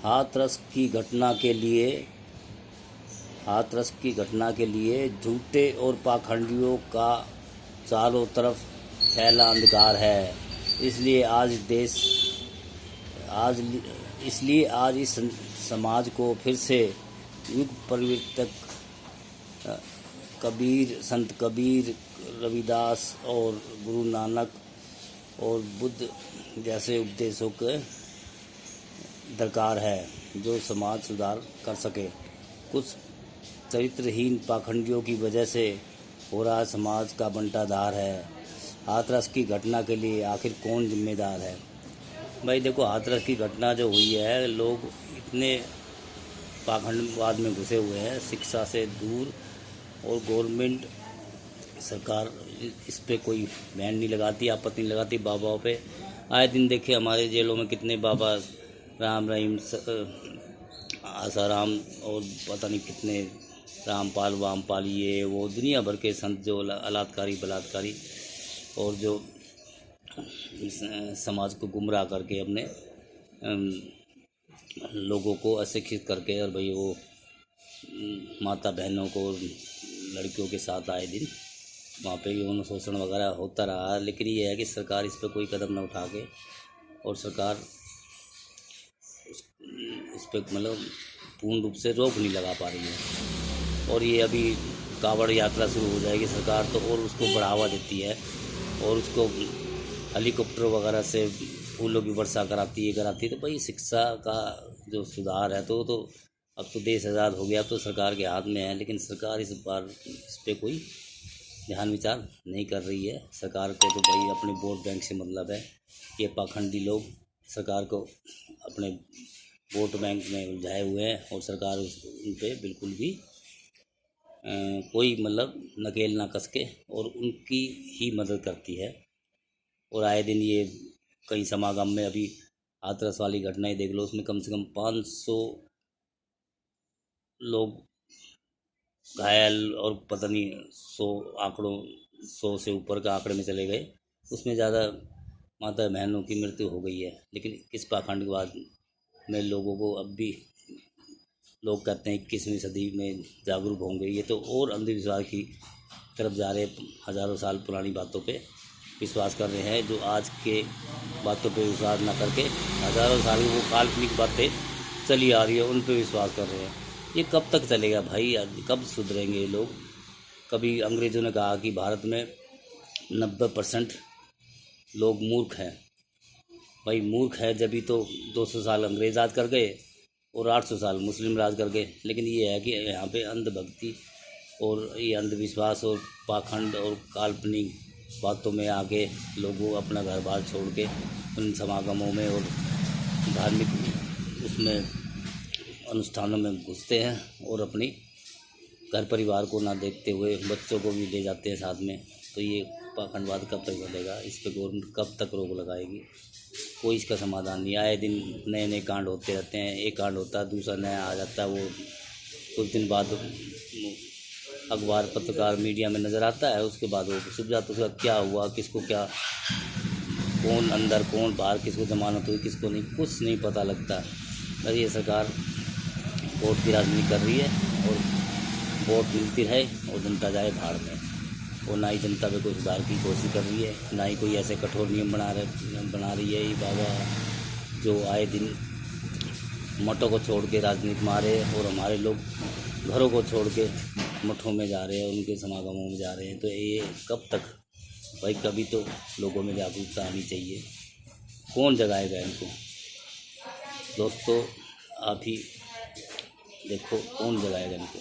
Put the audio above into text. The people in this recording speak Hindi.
हाथरस की घटना के लिए झूठे और पाखंडियों का चारों तरफ फैला अंधकार है। इसलिए आज इस समाज को फिर से युग परिवर्तक संत कबीर, रविदास और गुरु नानक और बुद्ध जैसे उपदेशों के दरकार है जो समाज सुधार कर सके। कुछ चरित्रहीन पाखंडियों की वजह से हो रहा समाज का बंटाधार है। हाथरस की घटना के लिए आखिर कौन जिम्मेदार है? भाई देखो, हाथरस की घटना जो हुई है, लोग इतने पाखंडवाद में घुसे हुए हैं, शिक्षा से दूर, और गवर्नमेंट सरकार इस पे कोई बैन नहीं लगाती, आपत्ति नहीं लगाती। बाबाओं पे आए दिन देखिए हमारे जेलों में कितने बाबा, राम रहीम, आसाराम और पता नहीं कितने रामपाल वामपाल, ये वो दुनिया भर के संत जो बलात्कारी और जो समाज को गुमराह करके अपने लोगों को अशिक्षित करके, और भाई वो माता बहनों को, लड़कियों के साथ आए दिन वहाँ पे यौन शोषण वगैरह होता रहा। लेकिन ये है कि सरकार इस पर कोई कदम न उठा के, और सरकार इस पर मतलब पूर्ण रूप से रोक नहीं लगा पा रही है। और ये अभी कांवड़ यात्रा शुरू हो जाएगी, सरकार तो और उसको बढ़ावा देती है और उसको हेलीकॉप्टर वगैरह से फूलों की वर्षा कराती है। तो भाई शिक्षा का जो सुधार है तो अब तो देश आज़ाद हो गया, तो सरकार के हाथ में है। लेकिन सरकार इस बार इस पर कोई ध्यान विचार नहीं कर रही है। सरकार को तो भाई अपने वोट बैंक से मतलब है। ये पाखंडी लोग सरकार को अपने वोट बैंक में उलझाए हुए हैं, और सरकार उन पे बिल्कुल भी कोई मतलब नकेल ना कस के और उनकी ही मदद करती है। और आए दिन ये कई समागम में, अभी हाथरस वाली घटना ही देख लो, उसमें कम से कम 500 लोग घायल, और पता नहीं 100 से ऊपर का आंकड़े में चले गए। उसमें ज़्यादा माता बहनों की मृत्यु हो गई है। लेकिन इस पाखंडवाद में लोगों को अब भी लोग कहते हैं 21वीं सदी में जागरूक होंगे, ये तो और अंधविश्वास की तरफ जा रहे। हज़ारों साल पुरानी बातों पे विश्वास कर रहे हैं, जो आज के बातों पे विश्वास ना करके हज़ारों साल की वो काल्पनिक बातें चली आ रही है उन पे विश्वास कर रहे हैं। ये कब तक चलेगा भाई? कब सुधरेंगे लोग? कभी अंग्रेज़ों ने कहा कि भारत में 90% लोग मूर्ख हैं। भाई मूर्ख है जब ही तो 200 साल अंग्रेज राज कर गए और 800 साल मुस्लिम राज कर गए। लेकिन ये है कि यहाँ पे अंधभक्ति और ये अंधविश्वास और पाखंड और काल्पनिक बातों में आके लोगों अपना घर बार छोड़ के उन समागमों में और धार्मिक उसमें अनुष्ठानों में घुसते हैं, और अपनी घर परिवार को ना देखते हुए बच्चों को भी ले जाते हैं साथ में। तो ये पाखंडवाद कब तक बढ़ेगा? इस पर गवर्नमेंट कब तक रोक लगाएगी? कोई इसका समाधान नहीं। आए दिन नए नए कांड होते रहते हैं, एक कांड होता है दूसरा नया आ जाता है, वो कुछ दिन बाद अखबार पत्रकार मीडिया में नज़र आता है, उसके बाद वो छुप जाता है। उसका क्या हुआ, किसको क्या, कौन अंदर कौन बाहर, किसको जमानत हुई किसको नहीं, कुछ नहीं पता लगता। और ये सरकार वोट की राजनीति कर रही है, और वोट मिलती रहे और जनता जाए भाड़ में। और ना ही जनता पे कोई सुधार की कोशिश कर रही है, ना ही कोई ऐसे कठोर नियम बना रही है। ये बाबा जो आए दिन मठों को छोड़ के राजनीति में आ रहे हैं, और हमारे लोग घरों को छोड़ के मठों में जा रहे हैं, उनके समागमों में जा रहे हैं। तो ये कब तक भाई? कभी तो लोगों में जागरूकता आनी चाहिए। कौन जगाएगा इनको? दोस्तों आप ही देखो, कौन जगाएगा इनको?